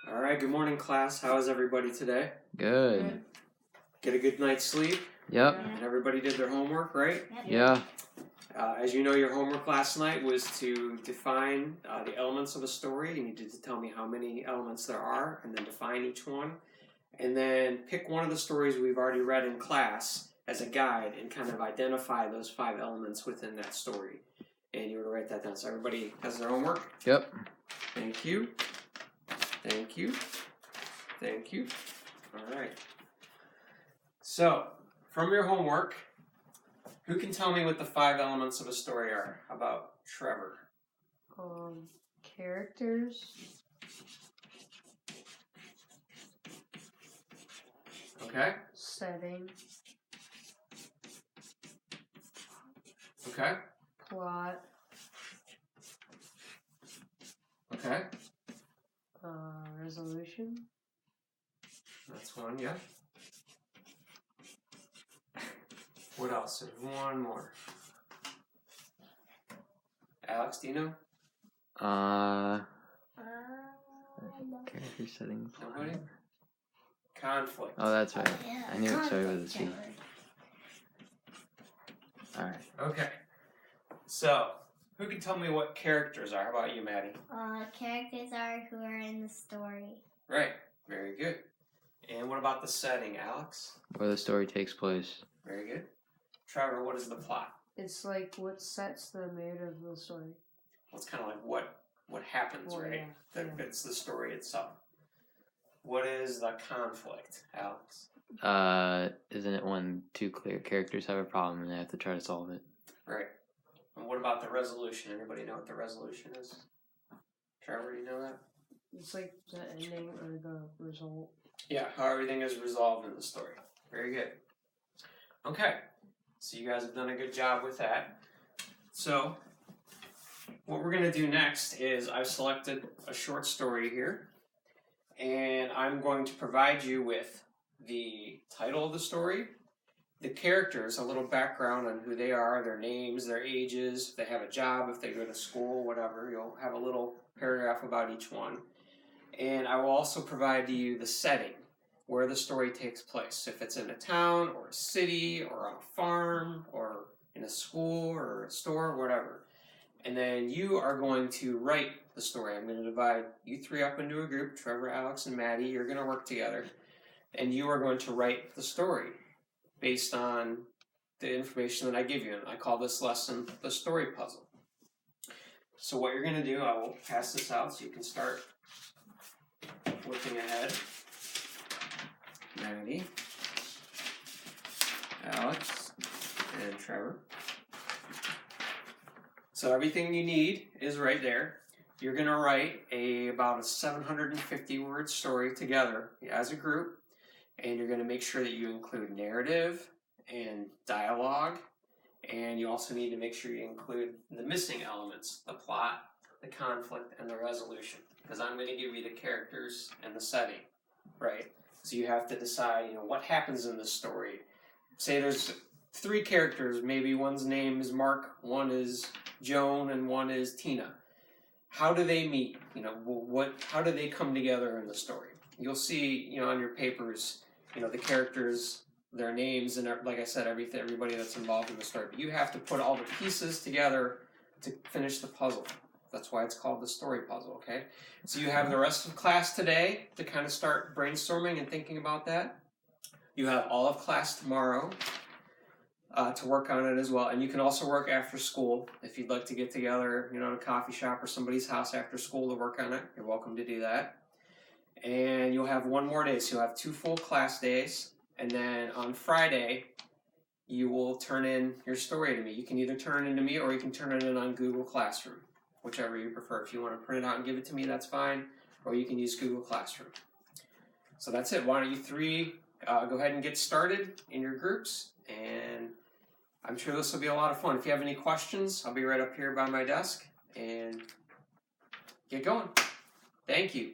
All right, good morning, class. How is everybody today? Good. Get a good night's sleep? Yep. And everybody did their homework, right? Yeah. As you know, your homework last night was to define the elements of a story. You needed to tell me how many elements there are and then define each one. And then pick one of the stories we've already read in class as a guide and kind of identify those 5 elements within that story. And you were to write that down. So everybody has their homework? Yep. Thank you. Thank you. Thank you. All right. So, from your homework, who can tell me what the 5 elements of a story are? How about Trevor? Characters. Okay. Setting. Okay. Plot. Okay. Resolution. That's one, yeah. What else? There's one more. Alex, do you know? Character setting. Nobody? Conflict. Oh, that's right. Yeah, I knew it started with a C. conflict. Alright. Okay. So, who can tell me what characters are? How about you, Maddie? Characters are who are in the story. Right. Very good. And what about the setting, Alex? Where the story takes place. Very good. Trevor, what is the plot? It's like what sets the mood of the story. Well, it's kind of like what happens, Well, right? yeah, That yeah. fits the story itself. What is the conflict, Alex? Isn't it when 2 clear characters have a problem and they have to try to solve it? Right. And what about the resolution? Anybody know what the resolution is? Trevor, do you know that? It's like the ending or the result. Yeah, how everything is resolved in the story. Very good. Okay, so you guys have done a good job with that. So, what we're going to do next is I've selected a short story here, and I'm going to provide you with the title of the story, the characters, a little background on who they are, their names, their ages, if they have a job, if they go to school, whatever. You'll have a little paragraph about each one. And I will also provide to you the setting, where the story takes place. If it's in a town, or a city, or on a farm, or in a school, or a store, whatever. And then you are going to write the story. I'm going to divide you 3 up into a group, Trevor, Alex, and Maddie. You're going to work together. And you are going to write the story based on the information that I give you. And I call this lesson the story puzzle. So what you're going to do, I will pass this out so you can start looking ahead. Maddie, Alex, and Trevor. So everything you need is right there. You're going to write about a 750 word story together as a group, and you're going to make sure that you include narrative and dialogue, and you also need to make sure you include the missing elements, the plot, the conflict, and the resolution, because I'm going to give you the characters and the setting, right? So you have to decide, what happens in this story. Say there's 3 characters, maybe one's name is Mark, one is Joan, and one is Tina. How do they meet? How do they come together in the story? You'll see, on your papers, the characters, their names, and like I said, everybody that's involved in the story. But you have to put all the pieces together to finish the puzzle. That's why it's called the story puzzle, okay? So you have the rest of class today to kind of start brainstorming and thinking about that. You have all of class tomorrow to work on it as well. And you can also work after school. If you'd like to get together, in a coffee shop or somebody's house after school to work on it, you're welcome to do that. And you'll have one more day. So you'll have 2 full class days. And then on Friday, you will turn in your story to me. You can either turn it into me or you can turn it in on Google Classroom, whichever you prefer. If you want to print it out and give it to me, that's fine. Or you can use Google Classroom. So that's it. Why don't you 3 go ahead and get started in your groups. And I'm sure this will be a lot of fun. If you have any questions, I'll be right up here by my desk. And get going. Thank you.